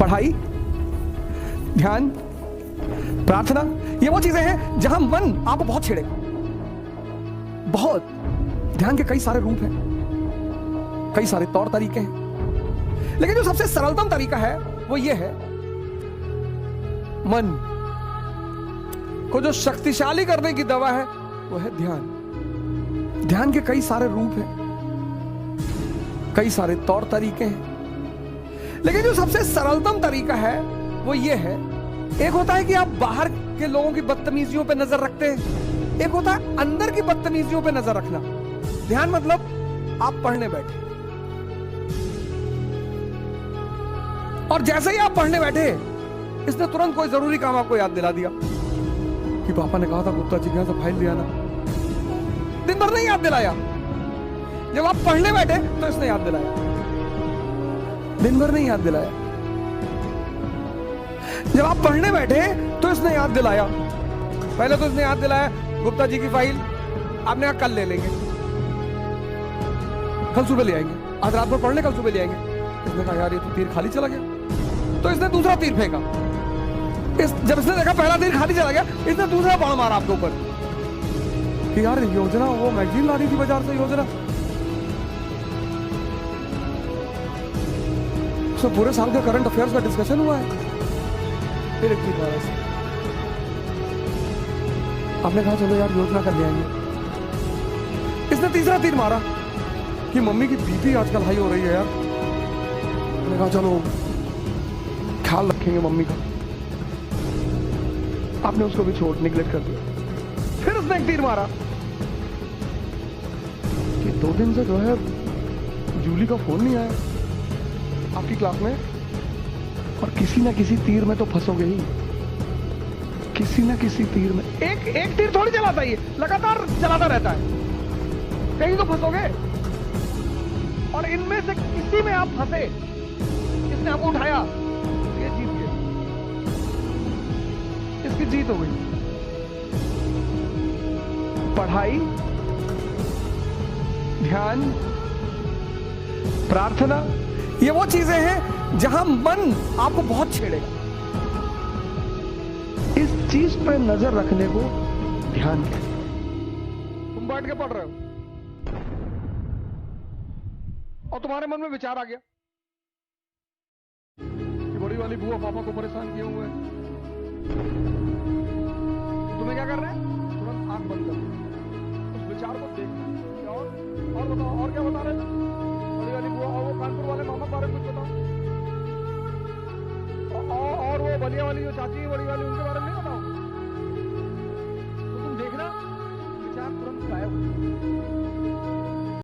पढ़ाई, ध्यान, प्रार्थना, ये वो चीजें हैं जहां मन आपको बहुत छेड़ेगा। बहुत। ध्यान के कई सारे रूप हैं, कई सारे तौर तरीके हैं, लेकिन जो सबसे सरलतम तरीका है वो ये है, मन को जो शक्तिशाली करने की दवा है वो है ध्यान। ध्यान के कई सारे रूप हैं, कई सारे तौर तरीके हैं, लेकिन जो सबसे सरलतम तरीका है वो ये है। एक होता है कि आप बाहर के लोगों की बदतमीजियों पे नजर रखते हैं, एक होता है अंदर की बदतमीजियों पे नजर रखना। ध्यान मतलब आप पढ़ने बैठे और जैसे ही आप पढ़ने बैठे इसने तुरंत कोई जरूरी काम आपको याद दिला दिया कि पापा ने कहा था गुप्ता जी के यहां से फाइल ले आना। दिन भर नहीं याद दिलाया, जब आप पढ़ने बैठे तो इसने याद दिलाया। दिन भर नहीं याद दिलाया, जब आप पढ़ने बैठे तो इसने याद दिलाया। पहले तो इसने याद दिलाया गुप्ता जी की फाइल आपने कहा कल ले लेंगे, कल सुबह ले आएंगे, आज रात भर पढ़ ले, कल सुबह ले आएंगे। इसने कहा यार ये तो तीर खाली चला गया, तो इसने दूसरा तीर फेंका। जब इसने देखा पहला तीर खाली चला गया, इसने दूसरा बाण मारा आपके ऊपर कि यार योजना, वो मैगजीन ला रही थी बाजार से योजना, तो पूरे साल का करंट अफेयर्स का डिस्कशन हुआ है। फिर एक तीर मारा आपने कहा चलो यार योजना कर ले आएंगे। इसने तीसरा तीर मारा कि मम्मी की बीपी आजकल हाई हो रही है यार, मैंने कहा चलो ख्याल रखेंगे मम्मी का। आपने उसको भी छोड़ निगलेक्ट कर दिया। फिर उसने एक तीर मारा कि 2 दिन से जो है जूली का फोन नहीं आया आपकी क्लास में, और किसी ना किसी तीर में तो फंसोगे ही, किसी ना किसी तीर में। एक तीर थोड़ी चलाता है, लगातार चलाता रहता है, कहीं तो फंसोगे। और इनमें से किसी में आप फंसे, इसने आपको उठाया, ये जीत गया, इसकी जीत हो गई। पढ़ाई, ध्यान, प्रार्थना, ये वो चीजें हैं जहां मन आपको बहुत छेड़ेगा। इस चीज पे नजर रखने को ध्यान कहते हैं। तुम बैठ के पढ़ रहे हो और तुम्हारे मन में विचार आ गया कि बड़ी वाली बुआ पापा को परेशान किए हुए हैं, तो तुम्हें क्या कर रहे हैं? तुरंत आंख बंद कर उस विचार को देखना। और बताओ, और क्या बता रहे थे? बड़ी वाली बुआ और वो कानपुर वाले मामा के बारे में कुछ बताओ, और वो बलिया वाली जो चाची है बड़ी वाली, उनके बारे में नहीं बताओ। तो तुम देखना विचार तुरंत गायब हो।